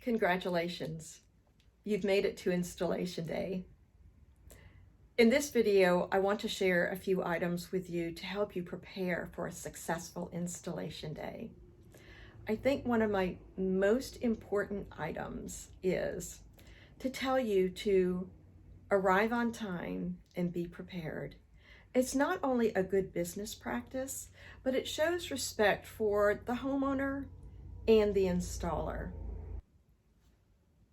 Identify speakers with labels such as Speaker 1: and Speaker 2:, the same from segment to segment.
Speaker 1: Congratulations, you've made it to installation day. In this video, I want to share a few items with you to help you prepare for a successful installation day. I think one of my most important items is to tell you to arrive on time and be prepared. It's not only a good business practice, but it shows respect for the homeowner and the installer.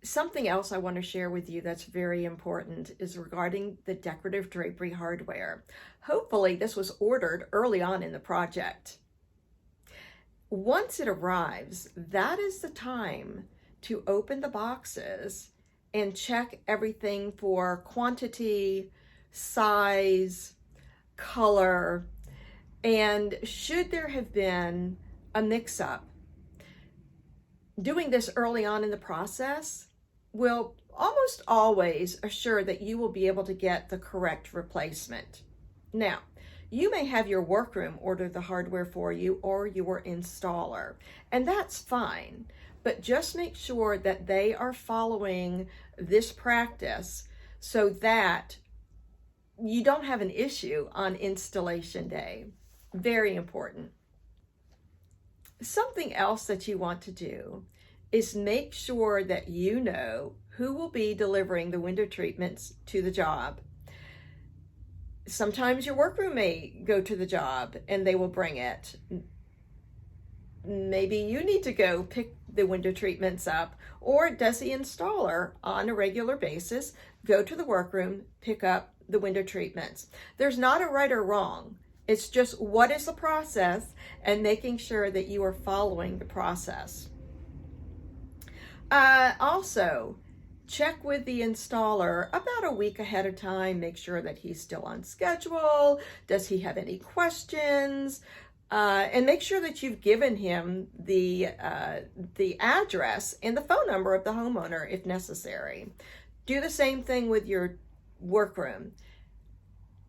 Speaker 1: Something else I want to share with you that's very important is regarding the decorative drapery hardware. Hopefully this was ordered early on in the project. Once it arrives, that is the time to open the boxes and check everything for quantity, size, color, and should there have been a mix-up. Doing this early on in the process will almost always assure that you will be able to get the correct replacement. Now, you may have your workroom order the hardware for you or your installer, and that's fine, but just make sure that they are following this practice so that you don't have an issue on installation day. Very important. Something else that you want to do is make sure that you know who will be delivering the window treatments to the job. Sometimes your workroom may go to the job and they will bring it. Maybe you need to go pick the window treatments up, or does the installer on a regular basis go to the workroom, pick up the window treatments? There's not a right or wrong. It's just what is the process and making sure that you are following the process. Also, check with the installer about a week ahead of time. Make sure that he's still on schedule. Does he have any questions? And make sure that you've given him the address and the phone number of the homeowner if necessary. Do the same thing with your workroom.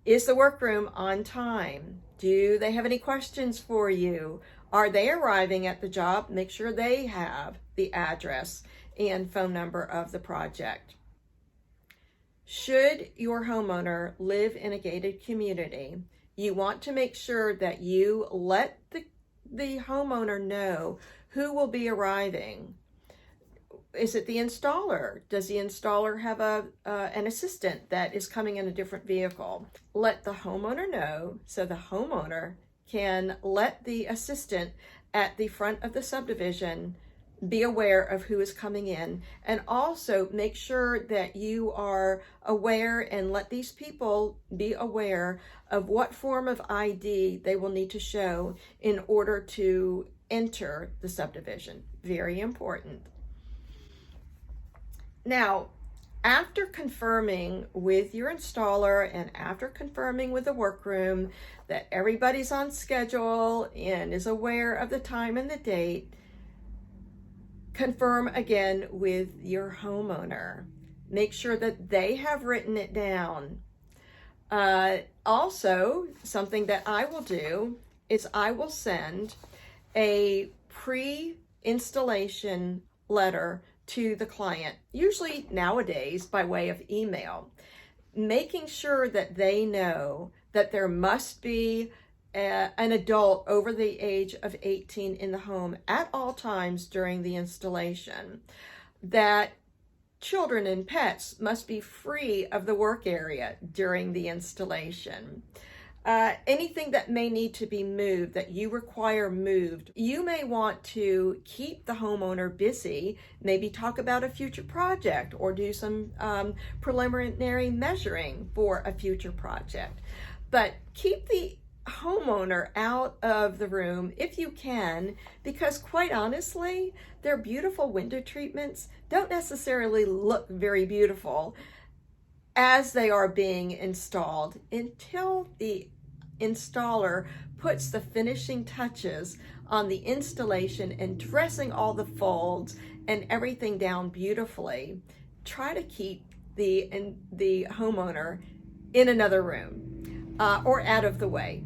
Speaker 1: Is the workroom on time? Do they have any questions for you? Are they arriving at the job? Make sure they have the address and phone number of the project. Should your homeowner live in a gated community, you want to make sure that you let the homeowner know who will be arriving. Is it the installer? Does the installer have an assistant that is coming in a different vehicle? Let the homeowner know so the homeowner can let the assistant at the front of the subdivision be aware of who is coming in, and also make sure that you are aware and let these people be aware of what form of ID they will need to show in order to enter the subdivision. Very important. Now, after confirming with your installer and after confirming with the workroom that everybody's on schedule and is aware of the time and the date, confirm again with your homeowner. Make sure that they have written it down. Also, something that I will do is I will send a pre-installation letter to the client, usually nowadays by way of email, making sure that they know that there must be an adult over the age of 18 in the home at all times during the installation, that children and pets must be free of the work area during the installation. Anything that may need to be moved, that you require moved, you may want to keep the homeowner busy, maybe talk about a future project or do some preliminary measuring for a future project. But keep the homeowner out of the room if you can, because quite honestly, their beautiful window treatments don't necessarily look very beautiful as they are being installed until the installer puts the finishing touches on the installation and dressing all the folds and everything down beautifully. Try to keep the homeowner in another room or out of the way.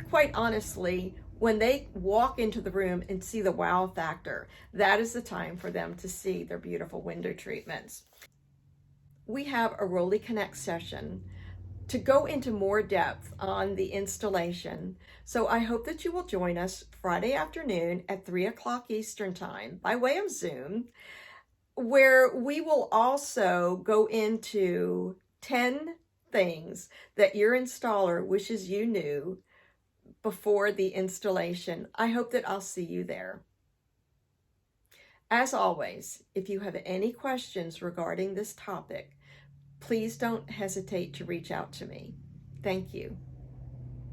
Speaker 1: Quite honestly, When they walk into the room and see the wow factor, that is the time for them to see their beautiful window treatments. We have a Rolly Connect session to go into more depth on the installation. So I hope that you will join us Friday afternoon at 3 o'clock Eastern Time by way of Zoom, where we will also go into 10 things that your installer wishes you knew before the installation. I hope that I'll see you there. As always, if you have any questions regarding this topic, please don't hesitate to reach out to me. Thank you.